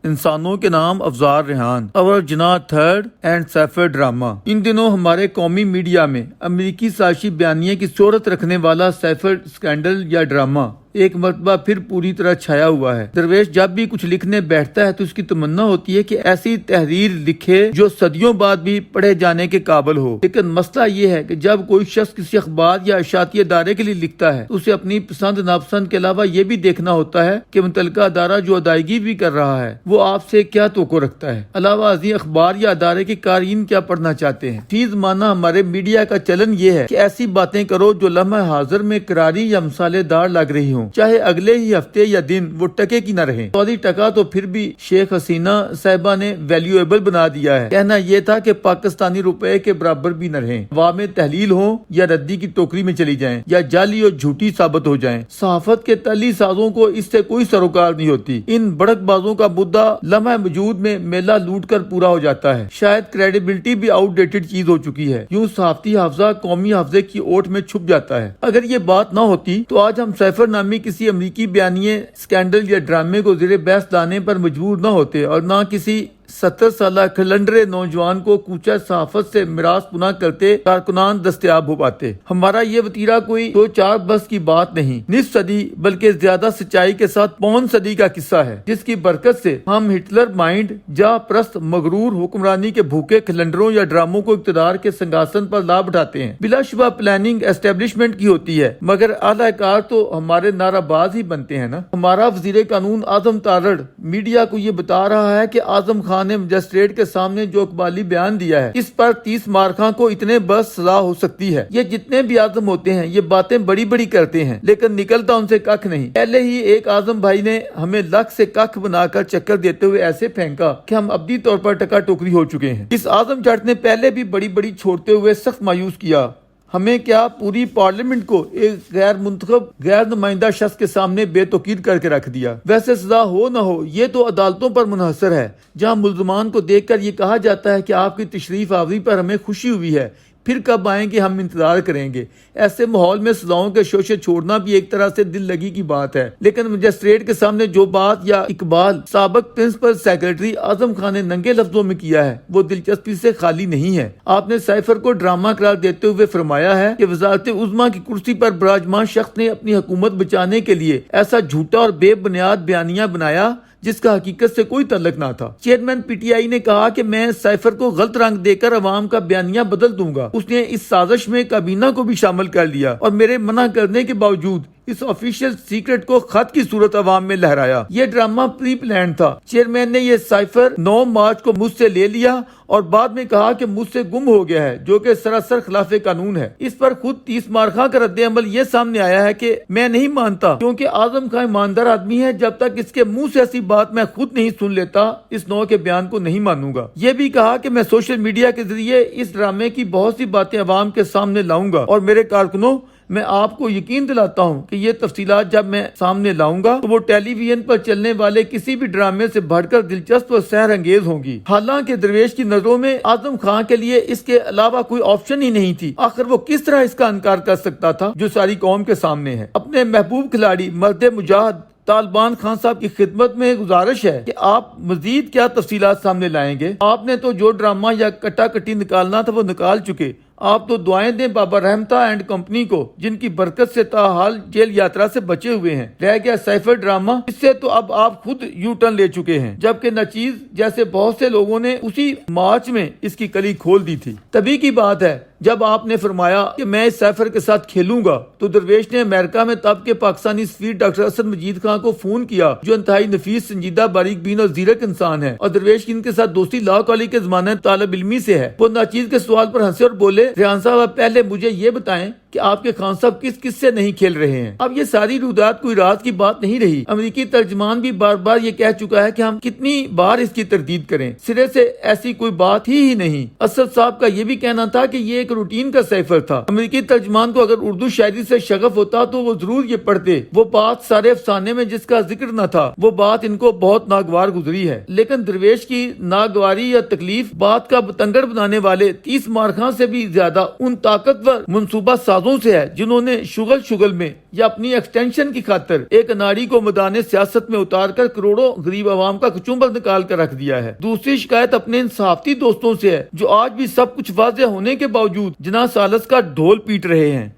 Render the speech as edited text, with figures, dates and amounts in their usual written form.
انسانوں کے نام افزار ریحان، اور جناح تھرڈ اینڈ سیفر ڈرامہ۔ ان دنوں ہمارے قومی میڈیا میں امریکی سازشی بیانیے کی صورت رکھنے والا سیفر اسکینڈل یا ڈرامہ ایک مرتبہ پھر پوری طرح چھایا ہوا ہے۔ درویش جب بھی کچھ لکھنے بیٹھتا ہے تو اس کی تمنا ہوتی ہے کہ ایسی تحریر لکھے جو صدیوں بعد بھی پڑھے جانے کے قابل ہو، لیکن مسئلہ یہ ہے کہ جب کوئی شخص کسی اخبار یا اشاعتی ادارے کے لیے لکھتا ہے تو اسے اپنی پسند ناپسند کے علاوہ یہ بھی دیکھنا ہوتا ہے کہ متعلقہ ادارہ جو ادائیگی بھی کر رہا ہے وہ آپ سے کیا توقع رکھتا ہے، علاوہ ازیں اخبار یا ادارے کے قارئین کیا پڑھنا چاہتے ہیں۔ فی زمانہ ہمارے میڈیا کا چلن یہ ہے کہ ایسی باتیں کرو جو لمحہ حاضر میں کراری یا مسالے دار لگ رہی ہوں، چاہے اگلے ہی ہفتے یا دن وہ ٹکے کی نہ رہیں۔ سعودی ٹکا تو پھر بھی شیخ حسینہ صاحبہ نے ویلیویبل بنا دیا ہے۔ کہنا یہ تھا کہ پاکستانی روپے کے برابر بھی نہ رہیں، عوام تحلیل ہوں یا ردی کی ٹوکری میں چلی جائیں یا جعلی اور جھوٹی ثابت ہو جائیں۔ صحافت کے تلی سازوں کو اس سے کوئی سروکار نہیں ہوتی۔ ان بڑک بازوں کا مدعا لمحہ وجود میں میلہ لوٹ کر پورا ہو جاتا ہے۔ شاید کریڈیبلٹی بھی آؤٹ ڈیٹڈ چیز ہو چکی ہے، یوں صحافتی حافظہ قومی حافظے کی اوٹ میں چھپ جاتا ہے۔ اگر یہ بات نہ ہوتی تو آج ہم سیفر نامی کسی امریکی بیانیے، اسکینڈل یا ڈرامے کو زیر بحث لانے پر مجبور نہ ہوتے، اور نہ کسی 70 سالہ کھلنڈرے نوجوان کو کوچہ صحافت سے میراث پناہ کرتے کارکنان دستیاب ہو پاتے۔ ہمارا یہ وتیرہ کوئی 2-4 برس کی بات نہیں، نصف صدی بلکہ زیادہ سچائی کے ساتھ پون صدی کا قصہ ہے، جس کی برکت سے ہم ہٹلر مائنڈ، جاہ پرست مغرور حکمرانی کے بھوکے کھلنڈروں یا ڈراموں کو اقتدار کے سنگاسن پر لا بٹھاتے ہیں۔ بلا شبہ پلاننگ اسٹیبلشمنٹ کی ہوتی ہے، مگر اعلی کار تو ہمارے نعرہ باز ہی بنتے ہیں نا۔ ہمارا وزیر قانون اعظم تارڑ میڈیا کو یہ بتا رہا ہے کہ اعظم خان نے مجسٹریٹ کے سامنے جو اقبالی بیان دیا ہے اس پر 30 مارخاں کو اتنے بس سزا ہو سکتی ہے۔ یہ جتنے بھی اعظم ہوتے ہیں یہ باتیں بڑی بڑی کرتے ہیں لیکن نکلتا ان سے ککھ نہیں۔ پہلے ہی ایک اعظم بھائی نے ہمیں لکھ سے ککھ بنا کر چکر دیتے ہوئے ایسے پھینکا کہ ہم ابدی طور پر ٹکا ٹوکری ہو چکے ہیں۔ اس اعظم جٹ نے پہلے بھی بڑی بڑی چھوڑتے ہوئے سخت مایوس کیا، ہمیں کیا پوری پارلیمنٹ کو ایک غیر منتخب غیر نمائندہ شخص کے سامنے بے توقیر کر کے رکھ دیا۔ ویسے سزا ہو نہ ہو یہ تو عدالتوں پر منحصر ہے، جہاں ملزمان کو دیکھ کر یہ کہا جاتا ہے کہ آپ کی تشریف آوری پر ہمیں خوشی ہوئی ہے، پھر کب آئیں گے ہم انتظار کریں گے۔ ایسے ماحول میں سزاؤں کے شوشے چھوڑنا بھی ایک طرح سے دل لگی کی بات ہے، لیکن مجسٹریٹ کے سامنے جو بات یا اقبال سابق پرنسپل سیکرٹری اعظم خان نے ننگے لفظوں میں کیا ہے وہ دلچسپی سے خالی نہیں ہے۔ آپ نے سائفر کو ڈرامہ قرار دیتے ہوئے فرمایا ہے کہ وزارت عظمیٰ کی کرسی پر براجمان شخص نے اپنی حکومت بچانے کے لیے ایسا جھوٹا اور بے بنیاد بیانیہ بنایا جس کا حقیقت سے کوئی تعلق نہ تھا۔ چیئرمین پی ٹی آئی نے کہا کہ میں سائفر کو غلط رنگ دے کر عوام کا بیانیہ بدل دوں گا۔ اس نے اس سازش میں کابینہ کو بھی شامل کر لیا اور میرے منع کرنے کے باوجود اس آفیشیل سیکرٹ کو خط کی صورت عوام میں لہرایا۔ یہ ڈرامہ پری پلان تھا۔ چیئرمین نے یہ سائفر 9 مارچ کو مجھ سے لے لیا اور بعد میں کہا کہ مجھ سے گم ہو گیا ہے، جو کہ سراسر خلاف قانون ہے۔ اس پر خود 30 مارخاں کا رد عمل یہ سامنے آیا ہے کہ میں نہیں مانتا، کیونکہ اعظم خان ایماندار آدمی ہے، جب تک اس کے منہ سے ایسی بات میں خود نہیں سن لیتا اس نوع کے بیان کو نہیں مانوں گا۔ یہ بھی کہا کہ میں سوشل میڈیا کے ذریعے اس ڈرامے کی بہت سی باتیں عوام کے سامنے لاؤں گا، اور میرے کارکنوں میں آپ کو یقین دلاتا ہوں کہ یہ تفصیلات جب میں سامنے لاؤں گا تو وہ ٹیلی ویژن پر چلنے والے کسی بھی ڈرامے سے بڑھ کر دلچسپ اور سحر انگیز ہوں گی۔ حالانکہ درویش کی نظروں میں اعظم خان کے لیے اس کے علاوہ کوئی آپشن ہی نہیں تھی۔ آخر وہ کس طرح اس کا انکار کر سکتا تھا جو ساری قوم کے سامنے ہے۔ اپنے محبوب کھلاڑی مرد مجاہد طالبان خان صاحب کی خدمت میں گزارش ہے کہ آپ مزید کیا تفصیلات سامنے لائیں گے؟ آپ نے تو جو ڈرامہ یا کٹا کٹی نکالنا تھا وہ نکال چکے۔ آپ تو دعائیں دیں بابا رحمتہ اینڈ کمپنی کو، جن کی برکت سے تاحال جیل یاترا سے بچے ہوئے ہیں۔ رہ گیا سائفر ڈرامہ، اس سے تو اب آپ خود یو ٹرن لے چکے ہیں، جبکہ نچیز جیسے بہت سے لوگوں نے اسی مارچ میں اس کی کلی کھول دی تھی۔ تبھی کی بات ہے جب آپ نے فرمایا کہ میں اس سائفر کے ساتھ کھیلوں گا تو درویش نے امریکہ میں تب کے پاکستانی سفیر ڈاکٹر اسد مجید خان کو فون کیا، جو انتہائی نفیس، سنجیدہ، باریک بین اور زیرک انسان ہے، اور درویش کی ان کے ساتھ دوستی لا کالج کے زمانہ طالب علمی سے ہے۔ وہ ناچیز کے سوال پر ہنسے اور بولے، ریحان صاحب پہلے مجھے یہ بتائیں کہ آپ کے خان صاحب کس سے نہیں کھیل رہے ہیں؟ اب یہ ساری روایات کوئی راز کی بات نہیں رہی۔ امریکی ترجمان بھی بار بار یہ کہہ چکا ہے کہ ہم کتنی بار اس کی تردید کریں، سرے سے ایسی کوئی بات ہی نہیں۔ اسد صاحب کا یہ بھی کہنا تھا کہ یہ ایک روٹین کا سیفر تھا۔ امریکی ترجمان کو اگر اردو شاعری سے شغف ہوتا تو وہ ضرور یہ پڑھتے۔ وہ بات سارے افسانے میں جس کا ذکر نہ تھا، وہ بات ان کو بہت ناگوار گزری ہے۔ لیکن درویش کی ناگواری یا تکلیف بات کا بتنگڑ بنانے والے 30 مارخاں سے بھی زیادہ ان طاقتور منصوبہ سازوں سے ہے جنہوں نے شغل میں یا اپنی ایکسٹینشن کی خاطر ایک اناڑی کو میدان سیاست میں اتار کر کروڑوں غریب عوام کا کچومر نکال کر رکھ دیا ہے۔ دوسری شکایت اپنے ان صحافتی دوستوں سے ہے جو آج بھی سب کچھ واضح ہونے کے باوجود جناح ثالث کا ڈھول پیٹ رہے ہیں۔